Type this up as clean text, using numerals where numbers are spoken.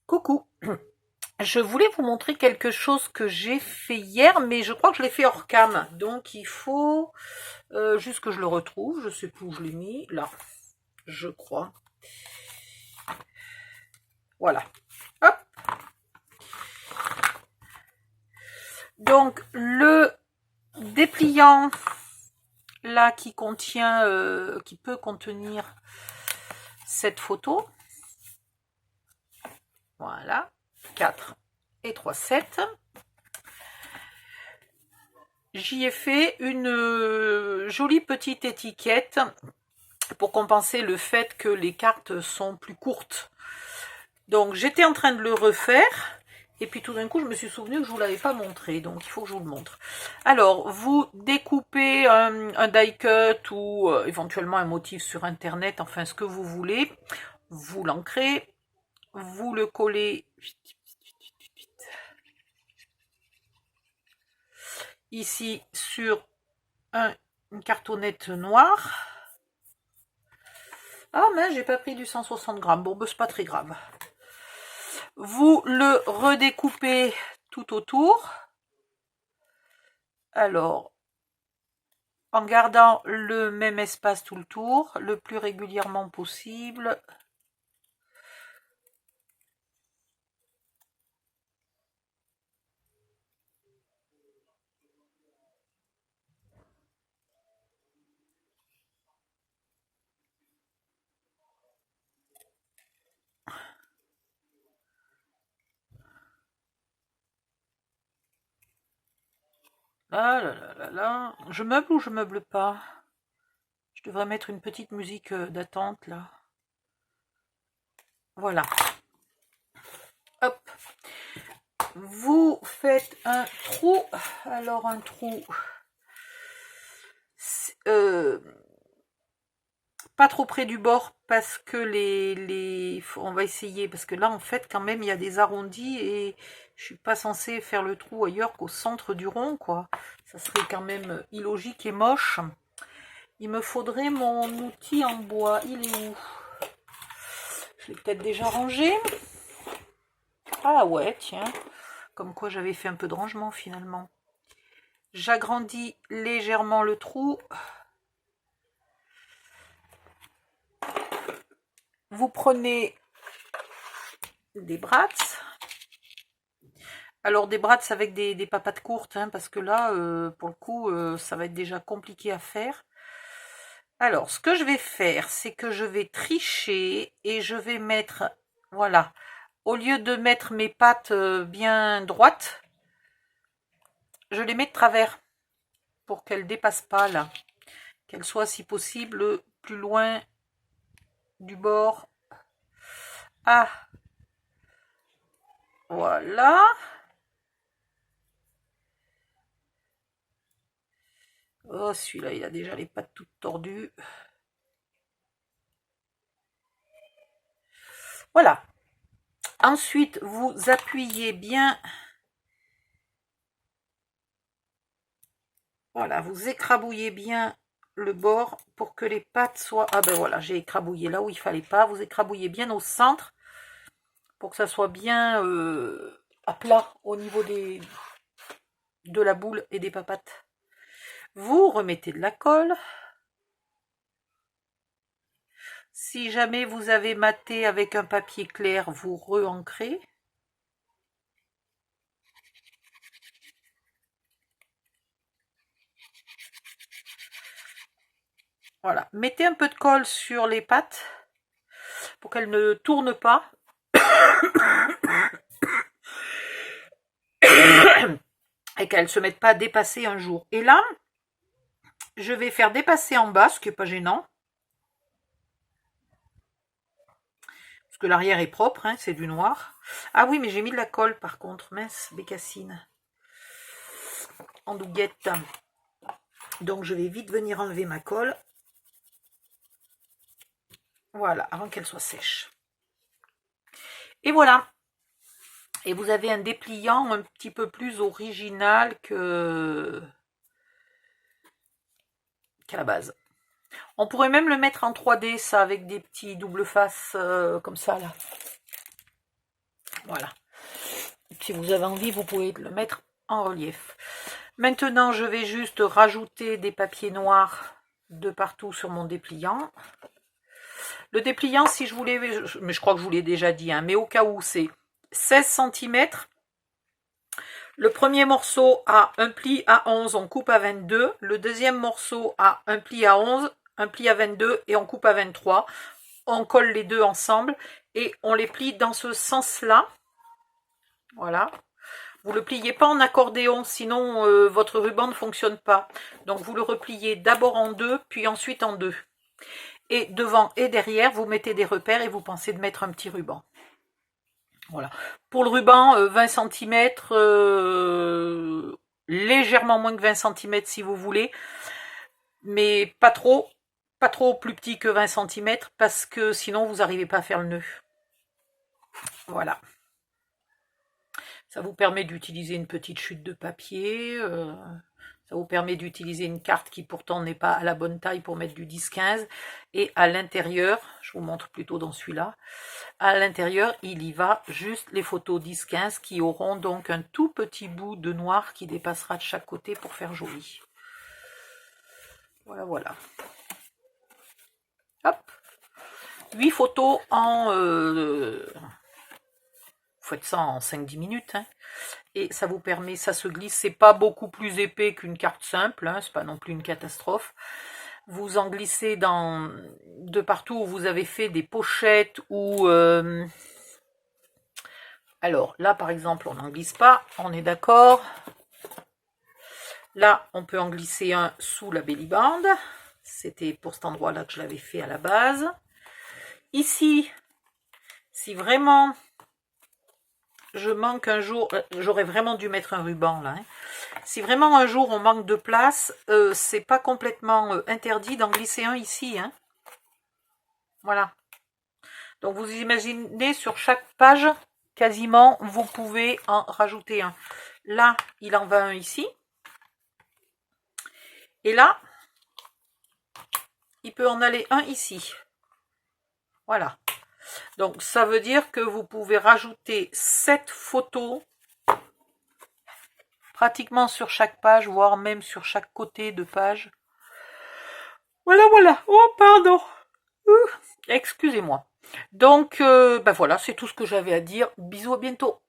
Coucou, je voulais vous montrer quelque chose que j'ai fait hier, mais je crois que je l'ai fait hors cam, donc il faut juste que je le retrouve, je sais plus où je l'ai mis, là, je crois. Voilà, hop. Donc le dépliant là qui contient, qui peut contenir cette photo, voilà, 4 et 3, 7. J'y ai fait une jolie petite étiquette pour compenser le fait que les cartes sont plus courtes. Donc j'étais en train de le refaire et puis tout d'un coup je me suis souvenu que je ne vous l'avais pas montré, donc il faut que je vous le montre. Alors vous découpez un die cut ou éventuellement un motif sur internet, enfin ce que vous voulez, vous l'ancrez, vous le collez ici sur une cartonnette noire. Ah mais j'ai pas pris du 160 grammes, bon ben c'est pas très grave. Vous le redécoupez tout autour. Alors, en gardant le même espace tout le tour, le plus régulièrement possible. Ah là là là là. Je meuble ou je meuble pas? Je devrais mettre une petite musique d'attente là. Voilà. Hop. Vous faites un trou. Alors un trou. Pas trop près du bord parce que on va essayer parce que là en fait quand même il y a des arrondis et je suis pas censée faire le trou ailleurs qu'au centre du rond quoi. Ça serait quand même illogique et moche. Il me faudrait mon outil en bois. Il est où? Je l'ai peut-être déjà rangé. Ah ouais, tiens. Comme quoi j'avais fait un peu de rangement finalement. J'agrandis légèrement le trou. Vous prenez des brats. Alors des brats avec des papates courtes, hein, parce que là, pour le coup, ça va être déjà compliqué à faire. Alors, ce que je vais faire, c'est que je vais tricher et je vais mettre, voilà, au lieu de mettre mes pattes bien droites, je les mets de travers pour qu'elles ne dépassent pas là, qu'elles soient si possible plus loin du bord. Ah, voilà. Oh, celui-là, il a déjà les pattes toutes tordues. Voilà. Ensuite, vous appuyez bien. Voilà, vous écrabouillez bien le bord pour que les pattes soient... Ah ben voilà, j'ai écrabouillé là où il fallait pas. Vous écrabouillez bien au centre pour que ça soit bien à plat au niveau de la boule et des papates. Vous remettez de la colle. Si jamais vous avez maté avec un papier clair, vous re-ancrez. Voilà, mettez un peu de colle sur les pattes pour qu'elles ne tournent pas. Et qu'elles ne se mettent pas à dépasser un jour. Et là, je vais faire dépasser en bas, ce qui n'est pas gênant. Parce que l'arrière est propre, hein, c'est du noir. Ah oui, mais j'ai mis de la colle par contre, mince, bécassine. En douguette. Donc je vais vite venir enlever ma colle. Voilà, avant qu'elle soit sèche. Et voilà. Et vous avez un dépliant un petit peu plus original qu'à la base. On pourrait même le mettre en 3D, ça, avec des petits double faces comme ça, là. Voilà. Si vous avez envie, vous pouvez le mettre en relief. Maintenant, je vais juste rajouter des papiers noirs de partout sur mon dépliant. Le dépliant, si je voulais, mais je crois que je vous l'ai déjà dit, hein, mais au cas où, c'est 16 cm. Le premier morceau a un pli à 11, on coupe à 22. Le deuxième morceau a un pli à 11, un pli à 22 et on coupe à 23. On colle les deux ensemble et on les plie dans ce sens-là. Voilà. Vous ne le pliez pas en accordéon, sinon votre ruban ne fonctionne pas. Donc vous le repliez d'abord en deux, puis ensuite en deux. Et devant et derrière, vous mettez des repères et vous pensez de mettre un petit ruban. Voilà. Pour le ruban, 20 cm, légèrement moins que 20 cm si vous voulez, mais pas trop plus petit que 20 cm parce que sinon vous n'arrivez pas à faire le nœud. Voilà. Ça vous permet d'utiliser une petite chute de papier, ça vous permet d'utiliser une carte qui pourtant n'est pas à la bonne taille pour mettre du 10-15. Et à l'intérieur, je vous montre plutôt dans celui-là, à l'intérieur, il y va juste les photos 10-15 qui auront donc un tout petit bout de noir qui dépassera de chaque côté pour faire joli. Voilà, voilà. Hop. 8 photos en... vous faites ça en 5-10 minutes, hein. Et ça vous permet, ça se glisse, c'est pas beaucoup plus épais qu'une carte simple, hein, c'est pas non plus une catastrophe. Vous en glissez de partout où vous avez fait des pochettes ou... Alors là par exemple on n'en glisse pas, on est d'accord. Là on peut en glisser un sous la bellyband, c'était pour cet endroit là que je l'avais fait à la base. Ici, si vraiment... je manque un jour, j'aurais vraiment dû mettre un ruban là. Hein. Si vraiment un jour on manque de place, c'est pas complètement interdit d'en glisser un ici. Hein. Voilà. Donc vous imaginez sur chaque page, quasiment, vous pouvez en rajouter un. Là, il en va un ici. Et là, il peut en aller un ici. Voilà. Donc ça veut dire que vous pouvez rajouter 7 photos pratiquement sur chaque page, voire même sur chaque côté de page. Voilà, voilà. Oh, pardon. Excusez-moi. Donc, ben voilà, c'est tout ce que j'avais à dire. Bisous, à bientôt.